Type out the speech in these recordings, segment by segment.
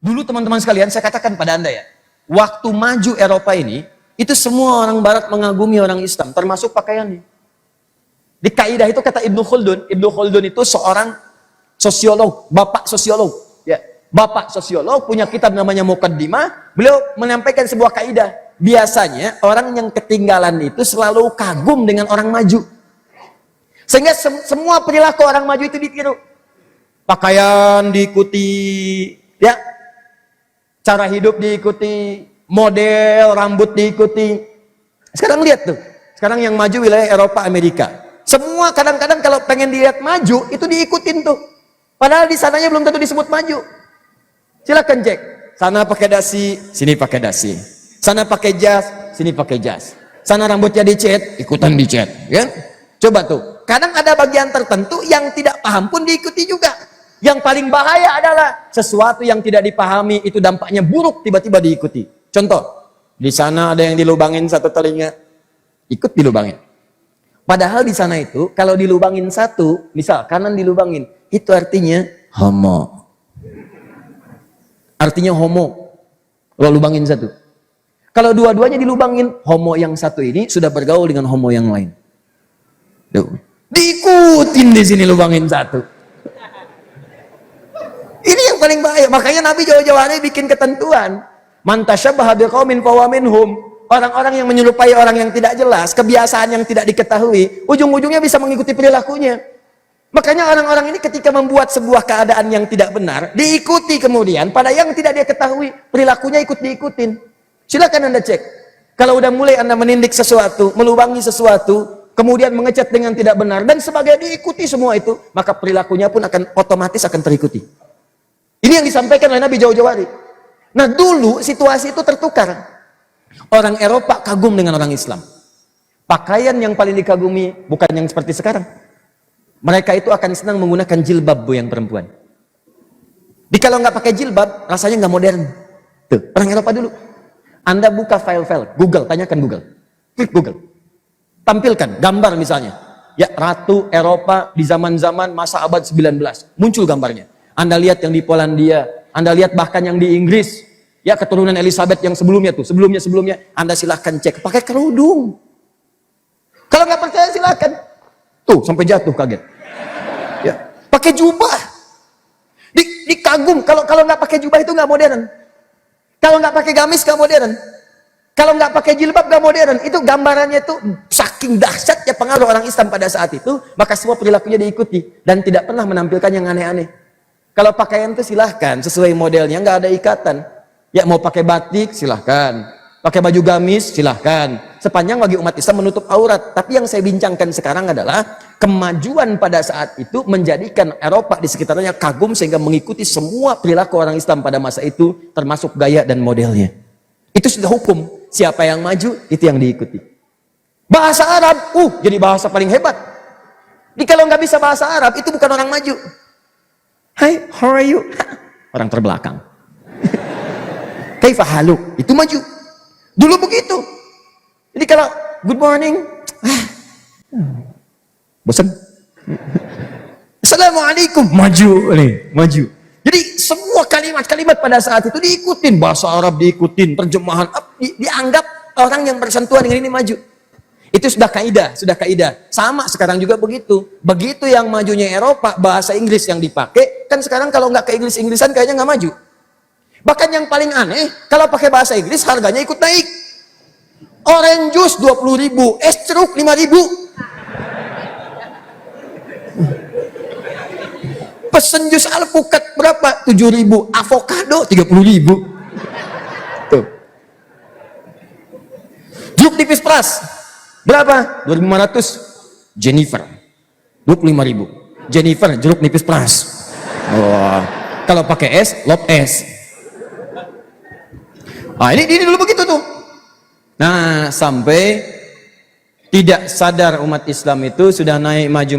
Dulu teman-teman sekalian, saya katakan pada Anda ya, waktu maju Eropa ini, itu semua orang Barat mengagumi orang Islam, termasuk pakaiannya. Di kaidah itu kata Ibnu Khaldun itu seorang sosiolog, bapak sosiolog. Ya, bapak sosiolog punya kitab namanya Muqaddimah. Beliau menyampaikan sebuah kaidah. Biasanya orang yang ketinggalan itu selalu kagum dengan orang maju. Sehingga semua perilaku orang maju itu ditiru. Pakaian diikuti, ya. Cara hidup diikuti, model rambut diikuti. Sekarang lihat tuh. Sekarang yang maju wilayah Eropa, Amerika. Semua kadang-kadang kalau pengen dilihat maju, itu diikutin tuh. Padahal di sananya belum tentu disebut maju. Silakan cek. Sana pakai dasi, sini pakai dasi. Sana pakai jas, sini pakai jas. Sana rambutnya dicet, ikutan dicet. Ya? Coba tuh. Kadang ada bagian tertentu yang tidak paham pun diikuti juga. Yang paling bahaya adalah sesuatu yang tidak dipahami, itu dampaknya buruk, tiba-tiba diikuti. Contoh, di sana ada yang dilubangin satu telinga, ikut dilubangin. Padahal di sana itu, kalau dilubangin satu, misal kanan dilubangin, itu artinya homo. Artinya homo. Kalau lubangin satu. Kalau dua-duanya dilubangin, homo yang satu ini sudah bergaul dengan homo yang lain. Tuh. Diikutin di sini lubangin satu. Ini yang paling bahaya. Makanya Nabi jauh-jauh hari bikin ketentuan. Man tashabbaha biqaumin fahuwa minhum. Orang-orang yang menyerupai orang yang tidak jelas, kebiasaan yang tidak diketahui, ujung-ujungnya bisa mengikuti perilakunya. Makanya orang-orang ini ketika membuat sebuah keadaan yang tidak benar, diikuti kemudian, pada yang tidak dia ketahui, perilakunya ikut diikutin. Silakan Anda cek. Kalau udah mulai Anda menindik sesuatu, melubangi sesuatu, kemudian mengecat dengan tidak benar, dan sebagai diikuti semua itu, maka perilakunya pun akan otomatis akan terikuti. Ini yang disampaikan oleh Nabi jauh-jauh hari. Nah dulu situasi itu tertukar. Orang Eropa kagum dengan orang Islam. Pakaian yang paling dikagumi bukan yang seperti sekarang. Mereka itu akan senang menggunakan jilbab, bu, yang perempuan. Kalau nggak pakai jilbab, rasanya nggak modern. Tuh, orang Eropa dulu. Anda buka file-file, Google, tanyakan Google. Klik Google. Tampilkan gambar misalnya. Ya, Ratu Eropa di zaman-zaman masa abad 19. Muncul gambarnya. Anda lihat yang di Polandia, Anda lihat bahkan yang di Inggris. Ya, keturunan Elizabeth yang sebelumnya tuh, sebelumnya, Anda silahkan cek, pakai kerudung. Kalau nggak percaya silahkan. Tuh, sampai jatuh kaget. Ya, pakai jubah. Dikagum, kalau nggak pakai jubah itu nggak modern. Kalau nggak pakai gamis nggak modern. Kalau nggak pakai jilbab nggak modern. Itu gambarannya tuh saking dahsyatnya pengaruh orang Islam pada saat itu, maka semua perilakunya diikuti dan tidak pernah menampilkan yang aneh-aneh. Kalau pakaian itu silahkan sesuai modelnya, nggak ada ikatan. Ya, mau pakai batik silahkan, pakai baju gamis silahkan, sepanjang bagi umat Islam menutup aurat. Tapi yang saya bincangkan sekarang adalah kemajuan pada saat itu menjadikan Eropa di sekitarnya kagum sehingga mengikuti semua perilaku orang Islam pada masa itu, termasuk gaya dan modelnya. Itu sudah hukum, siapa yang maju itu yang diikuti. Bahasa Arab, jadi bahasa paling hebat. Kalau nggak bisa bahasa Arab, itu bukan orang maju. Hai, how are you? Orang terbelakang. Kaifa haluk, itu maju. Dulu begitu. Jadi kalau good morning, bosan. Assalamualaikum, maju nih, maju. Jadi semua kalimat-kalimat pada saat itu diikutin, bahasa Arab diikutin, terjemahan dianggap orang yang bersentuhan dengan ini maju. Itu sudah kaidah, Sama sekarang juga begitu. Begitu yang majunya Eropa, bahasa Inggris yang dipakai, kan sekarang kalau nggak ke Inggris-Inggrisan kayaknya nggak maju. Bahkan yang paling aneh, kalau pakai bahasa Inggris harganya ikut naik. Orange juice 20.000, es jeruk 5.000. Pesen jus alpukat berapa? 7.000. Avocado 30.000. Tuh. Jeruk nipis peras berapa? 2.500. Jennifer 25.000. Jennifer jeruk nipis peras. Wah. Kalau pakai es, lop es. Ini dulu begitu tuh. Nah, sampai tidak sadar umat Islam itu sudah naik maju.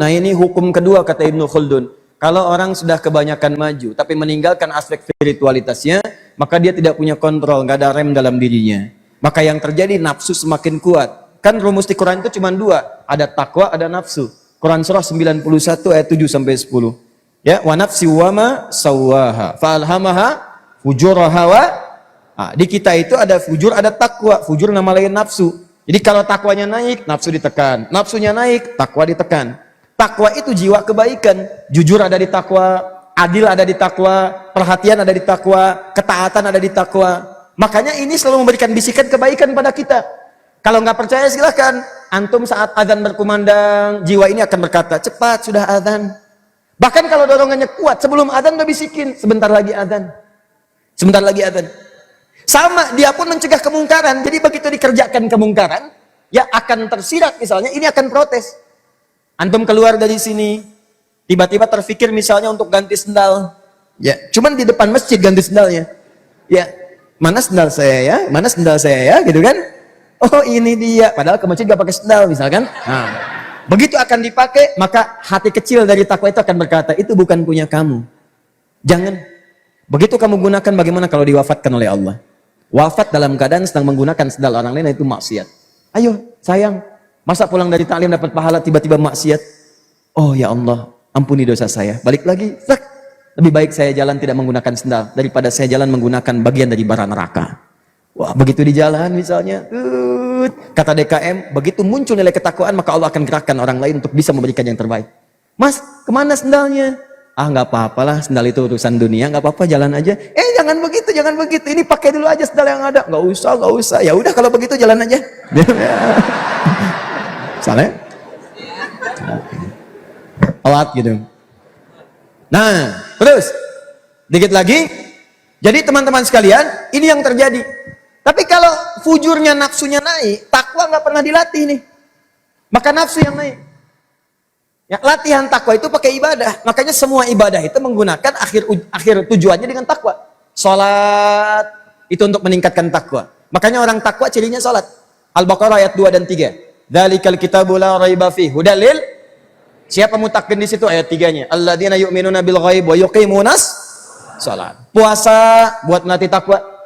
Nah, ini hukum kedua kata Ibnu Khaldun. Kalau orang sudah kebanyakan maju tapi meninggalkan aspek spiritualitasnya, maka dia tidak punya kontrol, nggak ada rem dalam dirinya. Maka yang terjadi nafsu semakin kuat. Kan rumus di Quran itu cuma dua, ada takwa, ada nafsu. Quran surah 91 ayat 7 sampai 10. Ya, wa nafsi wa ma sawwaha fa alhamaha fujuraha wa. Di kita itu ada fujur, ada takwa. Fujur nama lain nafsu. Jadi kalau takwanya naik, nafsu ditekan. Nafsunya naik, takwa ditekan. Takwa itu jiwa kebaikan. Jujur ada di takwa, adil ada di takwa, perhatian ada di takwa, ketaatan ada di takwa. Makanya ini selalu memberikan bisikan kebaikan pada kita. Kalau nggak percaya silahkan. Antum saat azan berkumandang, jiwa ini akan berkata, cepat sudah azan. Bahkan kalau dorongannya kuat, sebelum azan udah bisikin, sebentar lagi azan. Sebentar lagi azan. Sama, dia pun mencegah kemungkaran. Jadi begitu dikerjakan kemungkaran, ya akan tersirat misalnya, ini akan protes. Antum keluar dari sini, tiba-tiba terfikir misalnya untuk ganti sendal. Ya, cuman di depan masjid ganti sendalnya. Ya, mana sendal saya ya? Mana sendal saya ya? Gitu kan? Oh ini dia. Padahal ke masjid gak pakai sendal misalkan. Nah. Begitu akan dipakai, maka hati kecil dari takwa itu akan berkata, itu bukan punya kamu. Jangan. Begitu kamu gunakan, bagaimana kalau diwafatkan oleh Allah? Wafat dalam keadaan sedang menggunakan sendal orang lain, itu maksiat. Ayo, sayang. Masa pulang dari taklim dapat pahala, tiba-tiba maksiat? Oh ya Allah, ampuni dosa saya. Balik lagi. Lebih baik saya jalan tidak menggunakan sendal, daripada saya jalan menggunakan bagian dari bara neraka. Wah, begitu di jalan misalnya, kata DKM, begitu muncul nilai ketakwaan, maka Allah akan gerakkan orang lain untuk bisa memberikan yang terbaik. Mas, kemana sendalnya? Ah, nggak apa-apalah, sendal itu urusan dunia, nggak apa-apa, jalan aja. Jangan begitu, jangan begitu. Ini pakai dulu aja sendal yang ada. Nggak usah, nggak usah. Ya udah kalau begitu jalan aja. Salah? Alat gitu. Nah, terus dikit lagi. Jadi teman-teman sekalian, ini yang terjadi. Tapi kalau fujurnya, nafsunya naik, takwa nggak pernah dilatih nih. Maka nafsu yang naik. Ya, latihan takwa itu pakai ibadah. Makanya semua ibadah itu menggunakan akhir tujuannya dengan takwa. Salat itu untuk meningkatkan takwa. Makanya orang takwa cirinya salat. Al-Baqarah ayat 2 dan 3. Dzalikal kitabu la raiba fihi hudal lil. Siapa mutakin di situ ayat 3-nya? Alladzina yu'minuna bil ghaib wa yuqimunas salat. Puasa buat melatih takwa.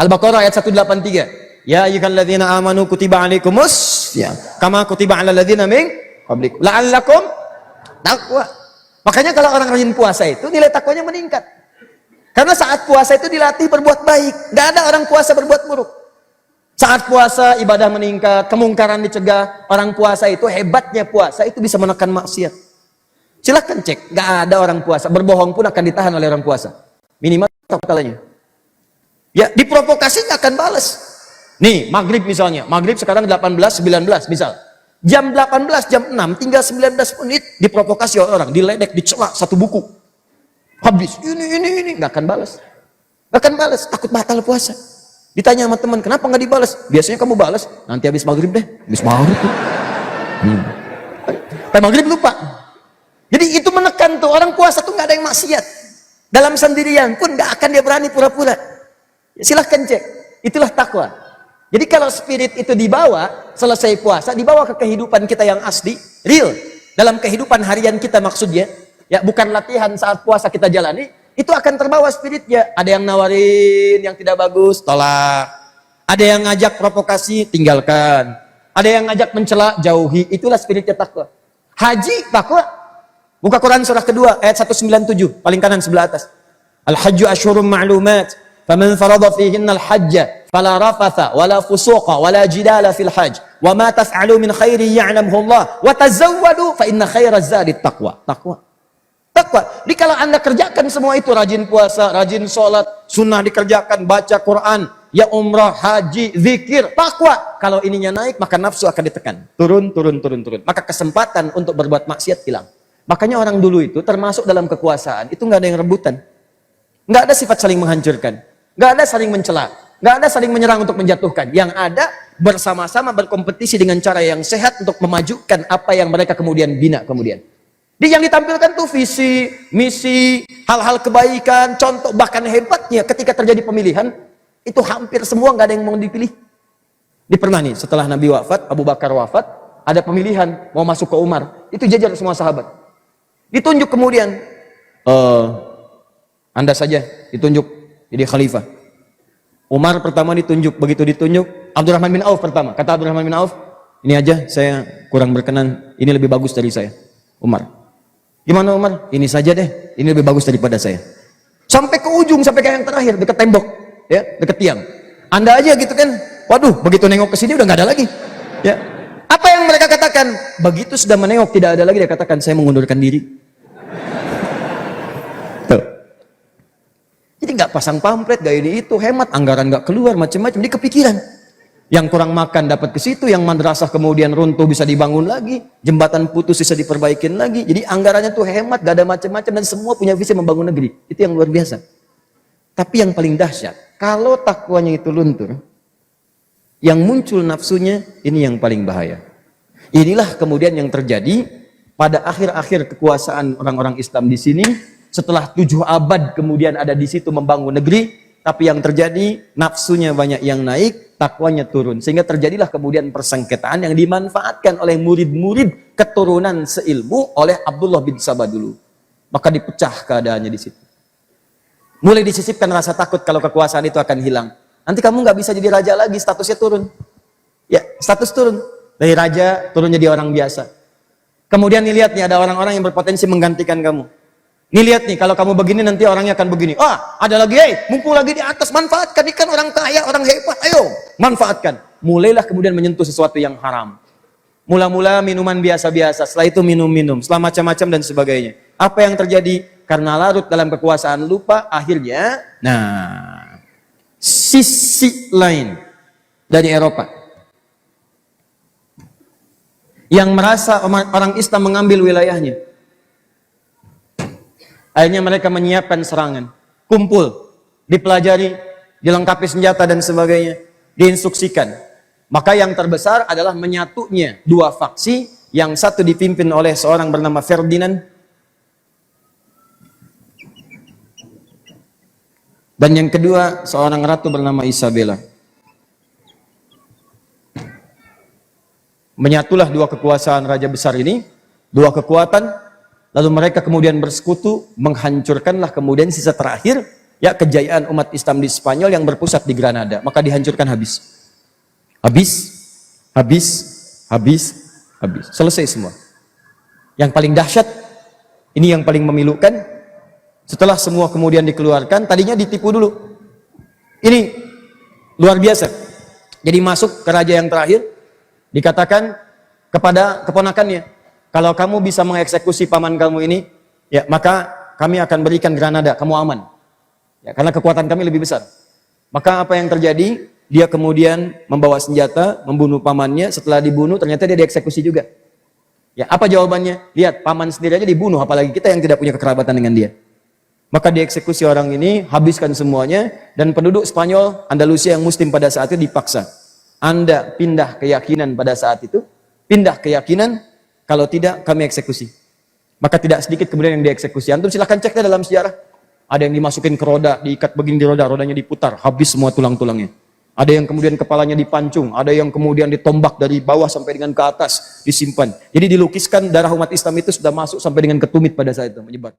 Al-Baqarah ayat 183. Ya ayyuhalladzina amanu kutiba alaikumus ya kama kutiba alal ladzina min qablikum la'allakum taqwa. Makanya kalau orang rajin puasa itu nilai takwanya meningkat. Karena saat puasa itu dilatih berbuat baik. Enggak ada orang puasa berbuat buruk. Saat puasa ibadah meningkat, kemungkaran dicegah. Orang puasa itu hebatnya puasa itu bisa menekan maksiat. Silahkan cek, enggak ada orang puasa berbohong pun akan ditahan oleh orang puasa. Minimal kalanya. Ya, diprovokasi nggak akan balas. Nih, maghrib misalnya. Maghrib sekarang 18:19 misal. Jam 18, jam 6, tinggal 19 menit diprovokasi oleh orang, diledek, dicela satu buku. Habis, ini nggak akan balas. Nggak akan balas, takut batal puasa. Ditanya sama teman, kenapa nggak dibalas? Biasanya kamu balas, nanti habis maghrib deh. Habis maghrib tuh. Sampai maghrib lupa. Jadi itu menekan tuh, orang puasa tuh nggak ada yang maksiat. Dalam sendirian pun nggak akan dia berani pura-pura. Silahkan cek, itulah takwa. Jadi kalau spirit itu dibawa, selesai puasa, dibawa ke kehidupan kita yang asli, real. Dalam kehidupan harian kita maksudnya, ya bukan latihan saat puasa kita jalani, itu akan terbawa spiritnya. Ada yang nawarin yang tidak bagus, tolak. Ada yang ngajak provokasi, tinggalkan. Ada yang ngajak mencela, jauhi. Itulah spiritnya takwa. Haji, takwa. Buka Quran surah kedua, ayat 197, paling kanan sebelah atas. Al-hajju asyhurum ma'lumat. فَمَنْ فَرَضَ فِيهِنَّ الْحَجَّ فَلَا رَفَثَ وَلَا فُسُوقَ وَلَا جِدَالَ فِي الْحَجِّ وَمَا تَفْعَلُوا مِنْ خَيْرٍ يَعْلَمْهُ اللَّهُ وَتَزَوَّدُوا فَإِنَّ خَيْرَ الزَّادِ التَّقْوَى. Takwa. Jadi kalau Anda kerjakan semua itu, rajin puasa, rajin sholat, sunnah dikerjakan, baca Quran, ya umrah, haji, zikir, takwa. Kalau ininya naik, maka nafsu akan ditekan. Turun. Maka kesempatan untuk berbuat maksiat hilang. Makanya orang dulu itu termasuk dalam kekuasaan, itu nggak ada yang rebutan. Nggak ada sifat saling menghancurkan. Nggak ada saling mencela, nggak ada saling menyerang untuk menjatuhkan. Yang ada bersama-sama berkompetisi dengan cara yang sehat untuk memajukan apa yang mereka kemudian bina kemudian. Di yang ditampilkan tuh visi, misi, hal-hal kebaikan, contoh, bahkan hebatnya ketika terjadi pemilihan, itu hampir semua nggak ada yang mau dipilih. Di pernah nih, setelah Nabi wafat, Abu Bakar wafat, ada pemilihan mau masuk ke Umar, itu jajar semua sahabat. Ditunjuk kemudian, Anda saja ditunjuk jadi khalifah. Umar pertama ditunjuk, begitu ditunjuk, Abdurrahman bin Auf pertama. Kata Abdurrahman bin Auf, ini aja saya kurang berkenan, ini lebih bagus dari saya. Umar. Gimana Umar? Ini saja deh, ini lebih bagus daripada saya. Sampai ke ujung, sampai ke yang terakhir, dekat tembok, ya, dekat tiang. Anda aja gitu kan, waduh, begitu nengok ke sini udah nggak ada lagi. Ya, apa yang mereka katakan? Begitu sudah menengok tidak ada lagi, dia katakan saya mengundurkan diri. Tuh. Jadi nggak pasang pamflet, gak ini itu, hemat, anggaran nggak keluar, macam-macam. Dia kepikiran. Yang kurang makan dapat ke situ, yang madrasah kemudian runtuh bisa dibangun lagi, jembatan putus bisa diperbaikin lagi. Jadi anggarannya tuh hemat, gak ada macam-macam, dan semua punya visi membangun negeri. Itu yang luar biasa. Tapi yang paling dahsyat, kalau takwanya itu luntur, yang muncul nafsunya, ini yang paling bahaya. Inilah kemudian yang terjadi pada akhir-akhir kekuasaan orang-orang Islam di sini, setelah 7 abad kemudian ada di situ membangun negeri, tapi yang terjadi nafsunya banyak yang naik, takwanya turun, sehingga terjadilah kemudian persengketaan yang dimanfaatkan oleh murid-murid keturunan seilmu oleh Abdullah bin Sabah dulu. Maka dipecah keadaannya di situ. Mulai disisipkan rasa takut kalau kekuasaan itu akan hilang. Nanti kamu nggak bisa jadi raja lagi, statusnya turun. Ya, status turun. Dari raja turun jadi orang biasa. Kemudian nih lihat nih, ada orang-orang yang berpotensi menggantikan kamu. Nih lihat nih, kalau kamu begini nanti orangnya akan begini. Ah, ada lagi, mumpung lagi di atas, manfaatkan, ikan orang kaya, orang hebat, ayo, manfaatkan. Mulailah kemudian menyentuh sesuatu yang haram. Mula-mula minuman biasa-biasa, setelah itu minum-minum, setelah macam-macam dan sebagainya. Apa yang terjadi? Karena larut dalam kekuasaan lupa, akhirnya, nah, sisi lain dari Eropa yang merasa orang Islam mengambil wilayahnya. Akhirnya mereka menyiapkan serangan, kumpul, dipelajari, dilengkapi senjata dan sebagainya, diinstruksikan. Maka yang terbesar adalah menyatunya 2 faksi, yang satu dipimpin oleh seorang bernama Ferdinand, dan yang kedua seorang ratu bernama Isabella. Menyatulah 2 kekuasaan raja besar ini, 2 kekuatan. Lalu mereka kemudian bersekutu, menghancurkanlah kemudian sisa terakhir, ya, kejayaan umat Islam di Spanyol yang berpusat di Granada. Maka dihancurkan habis. Habis, habis, habis, habis. Selesai semua. Yang paling dahsyat, ini yang paling memilukan, setelah semua kemudian dikeluarkan, tadinya ditipu dulu. Ini luar biasa. Jadi masuk ke raja yang terakhir, dikatakan kepada keponakannya, kalau kamu bisa mengeksekusi paman kamu ini, ya, maka kami akan berikan Granada, kamu aman. Ya, karena kekuatan kami lebih besar. Maka apa yang terjadi? Dia kemudian membawa senjata, membunuh pamannya. Setelah dibunuh, ternyata dia dieksekusi juga. Ya, apa jawabannya? Lihat, paman sendiri aja dibunuh, apalagi kita yang tidak punya kekerabatan dengan dia. Maka dieksekusi orang ini, habiskan semuanya, dan penduduk Spanyol, Andalusia yang muslim pada saat itu dipaksa. Anda pindah keyakinan pada saat itu, pindah keyakinan, kalau tidak, kami eksekusi. Maka tidak sedikit kemudian yang dieksekusi. Antum silahkan cek dalam sejarah. Ada yang dimasukin ke roda, diikat begini di roda, rodanya diputar, habis semua tulang-tulangnya. Ada yang kemudian kepalanya dipancung, ada yang kemudian ditombak dari bawah sampai dengan ke atas, disimpan. Jadi dilukiskan darah umat Islam itu sudah masuk sampai dengan ke tumit pada saat itu, menyebar.